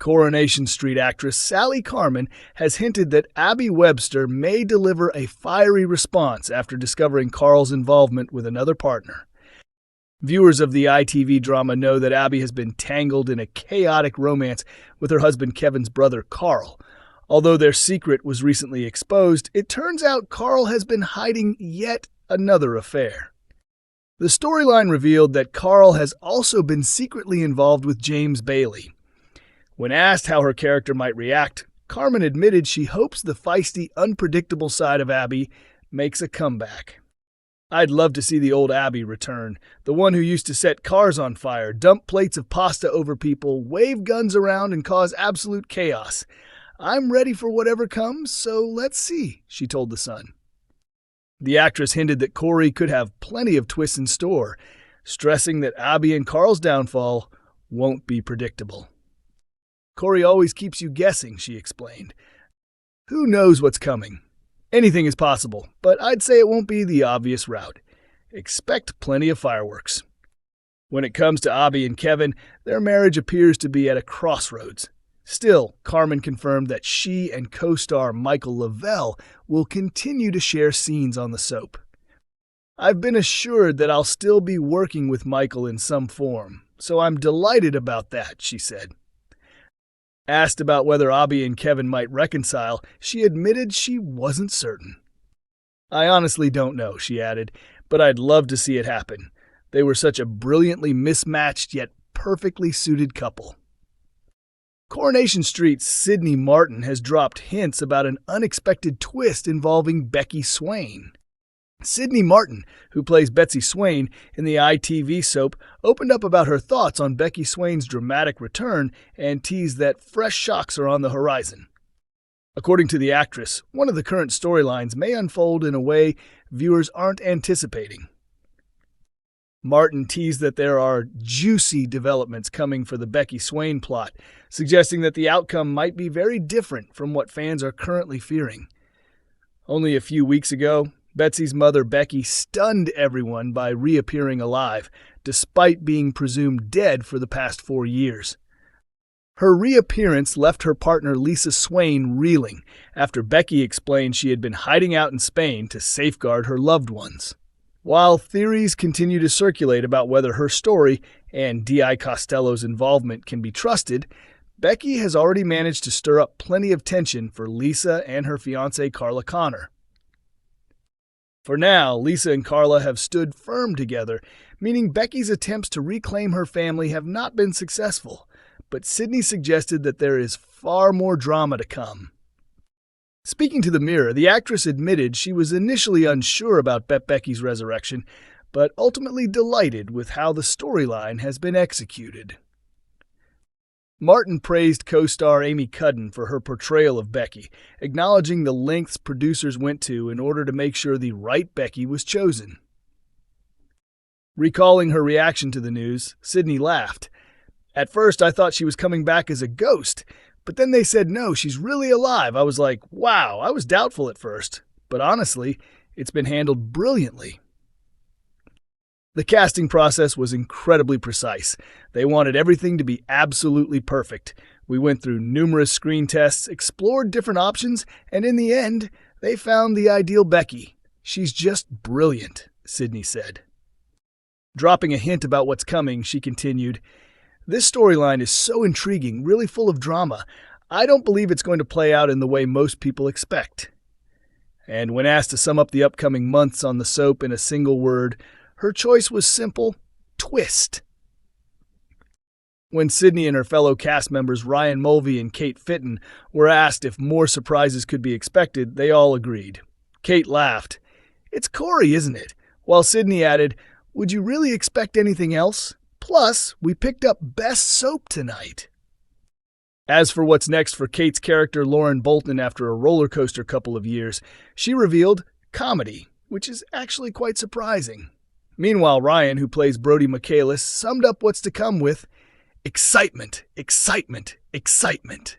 Coronation Street actress Sally Carman has hinted that Abi Webster may deliver a fiery response after discovering Carl's involvement with another partner. Viewers of the ITV drama know that Abi has been tangled in a chaotic romance with her husband Kevin's brother Carl. Although their secret was recently exposed, it turns out Carl has been hiding yet another affair. The storyline revealed that Carl has also been secretly involved with James Bailey. When asked how her character might react, Carman admitted she hopes the feisty, unpredictable side of Abi makes a comeback. "I'd love to see the old Abi return, the one who used to set cars on fire, dump plates of pasta over people, wave guns around, and cause absolute chaos. I'm ready for whatever comes, so let's see," she told The Sun. The actress hinted that Corey could have plenty of twists in store, stressing that Abi and Carl's downfall won't be predictable. "Corey always keeps you guessing," she explained. "Who knows what's coming? Anything is possible, but I'd say it won't be the obvious route. Expect plenty of fireworks." When it comes to Abi and Kevin, their marriage appears to be at a crossroads. Still, Carman confirmed that she and co-star Michael Le Vell will continue to share scenes on the soap. "I've been assured that I'll still be working with Michael in some form, so I'm delighted about that," she said. Asked about whether Abi and Kevin might reconcile, she admitted she wasn't certain. "I honestly don't know," she added, "but I'd love to see it happen. They were such a brilliantly mismatched yet perfectly suited couple." Coronation Street's Sydney Martin has dropped hints about an unexpected twist involving Becky Swain. Sydney Martin, who plays Betsy Swain in the ITV soap, opened up about her thoughts on Becky Swain's dramatic return and teased that fresh shocks are on the horizon. According to the actress, one of the current storylines may unfold in a way viewers aren't anticipating. Martin teased that there are juicy developments coming for the Becky Swain plot, suggesting that the outcome might be very different from what fans are currently fearing. Only a few weeks ago, Betsy's mother Becky stunned everyone by reappearing alive, despite being presumed dead for the past 4 years. Her reappearance left her partner Lisa Swain reeling after Becky explained she had been hiding out in Spain to safeguard her loved ones. While theories continue to circulate about whether her story and D.I. Costello's involvement can be trusted, Becky has already managed to stir up plenty of tension for Lisa and her fiancé Carla Connor. For now, Lisa and Carla have stood firm together, meaning Becky's attempts to reclaim her family have not been successful, but Sydney suggested that there is far more drama to come. Speaking to the Mirror, the actress admitted she was initially unsure about Becky's resurrection, but ultimately delighted with how the storyline has been executed. Martin praised co-star Amy Cudden for her portrayal of Becky, acknowledging the lengths producers went to in order to make sure the right Becky was chosen. Recalling her reaction to the news, Sydney laughed. "At first I thought she was coming back as a ghost, but then they said no, she's really alive. I was like, wow, I was doubtful at first, but honestly, it's been handled brilliantly." The casting process was incredibly precise. They wanted everything to be absolutely perfect. We went through numerous screen tests, explored different options, and in the end, they found the ideal Becky. "She's just brilliant," Sydney said. Dropping a hint about what's coming, she continued, "This storyline is so intriguing, really full of drama. I don't believe it's going to play out in the way most people expect." And when asked to sum up the upcoming months on the soap in a single word, her choice was simple: twist. When Sydney and her fellow cast members Ryan Mulvey and Kate Fitton were asked if more surprises could be expected, they all agreed. Kate laughed. "It's Corey, isn't it?" While Sydney added, "Would you really expect anything else? Plus, we picked up Best Soap tonight." As for what's next for Kate's character Lauren Bolton after a roller coaster couple of years, she revealed comedy, which is actually quite surprising. Meanwhile, Ryan, who plays Brody Michaelis, summed up what's to come with excitement, excitement, excitement.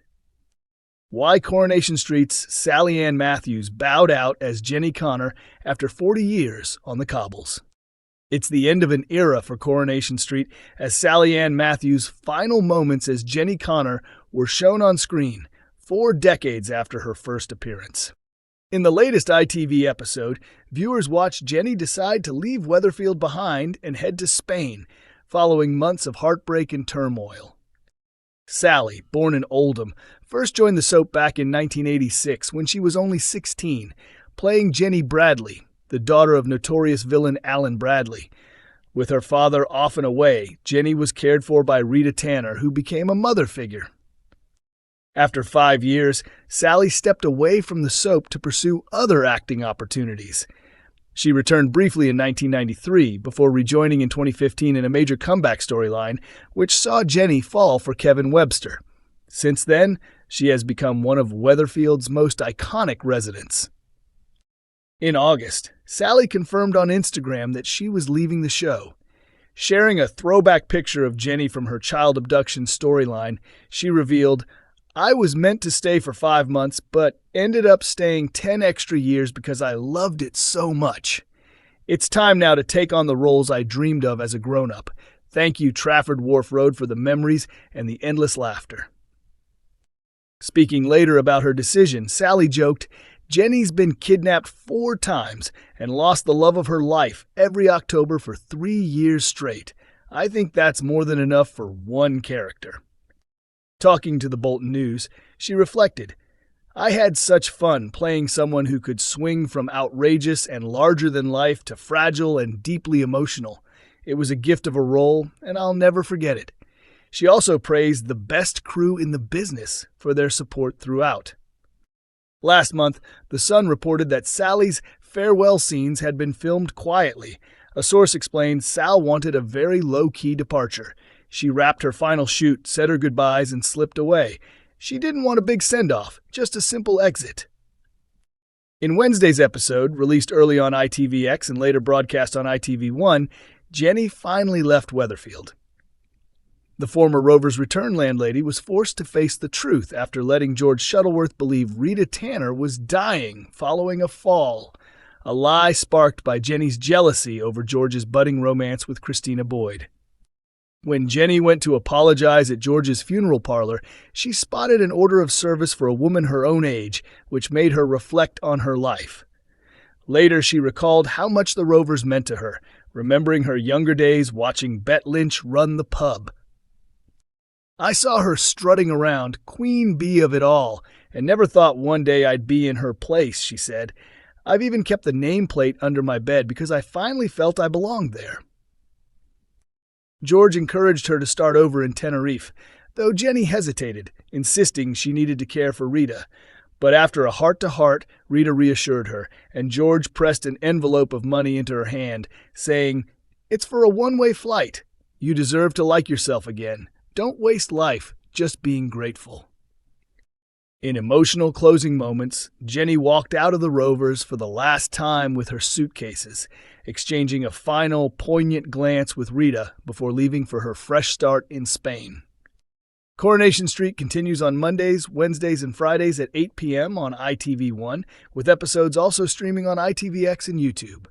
Why Coronation Street's Sally Ann Matthews bowed out as Jenny Connor after 40 years on the cobbles. It's the end of an era for Coronation Street as Sally Ann Matthews' final moments as Jenny Connor were shown on screen 4 decades after her first appearance. In the latest ITV episode, viewers watched Jenny decide to leave Weatherfield behind and head to Spain, following months of heartbreak and turmoil. Sally, born in Oldham, first joined the soap back in 1986 when she was only 16, playing Jenny Bradley, the daughter of notorious villain Alan Bradley. With her father off and away, Jenny was cared for by Rita Tanner, who became a mother figure. After 5 years, Sally stepped away from the soap to pursue other acting opportunities. She returned briefly in 1993 before rejoining in 2015 in a major comeback storyline, which saw Jenny fall for Kevin Webster. Since then, she has become one of Weatherfield's most iconic residents. In August, Sally confirmed on Instagram that she was leaving the show. Sharing a throwback picture of Jenny from her child abduction storyline, she revealed, "I was meant to stay for 5 months, but ended up staying 10 extra years because I loved it so much. It's time now to take on the roles I dreamed of as a grown-up. Thank you, Trafford Wharf Road, for the memories and the endless laughter." Speaking later about her decision, Sally joked, "Jenny's been kidnapped 4 times and lost the love of her life every October for 3 years straight. I think that's more than enough for one character." Talking to the Bolton News, she reflected, "I had such fun playing someone who could swing from outrageous and larger-than-life to fragile and deeply emotional. It was a gift of a role, and I'll never forget it." She also praised the best crew in the business for their support throughout. Last month, The Sun reported that Sally's farewell scenes had been filmed quietly. A source explained Sal wanted a very low-key departure. She wrapped her final shoot, said her goodbyes, and slipped away. She didn't want a big send-off, just a simple exit. In Wednesday's episode, released early on ITVX and later broadcast on ITV1, Jenny finally left Weatherfield. The former Rover's Return landlady was forced to face the truth after letting George Shuttleworth believe Rita Tanner was dying following a fall, a lie sparked by Jenny's jealousy over George's budding romance with Christina Boyd. When Jenny went to apologize at George's funeral parlor, she spotted an order of service for a woman her own age, which made her reflect on her life. Later, she recalled how much the Rovers meant to her, remembering her younger days watching Bet Lynch run the pub. "I saw her strutting around, queen bee of it all, and never thought one day I'd be in her place," she said. "I've even kept the nameplate under my bed because I finally felt I belonged there." George encouraged her to start over in Tenerife, though Jenny hesitated, insisting she needed to care for Rita. But after a heart-to-heart, Rita reassured her, and George pressed an envelope of money into her hand, saying, "It's for a one-way flight. You deserve to like yourself again. Don't waste life just being grateful." In emotional closing moments, Jenny walked out of the Rovers for the last time with her suitcases, exchanging a final, poignant glance with Rita before leaving for her fresh start in Spain. Coronation Street continues on Mondays, Wednesdays, and Fridays at 8 p.m. on ITV1, with episodes also streaming on ITVX and YouTube.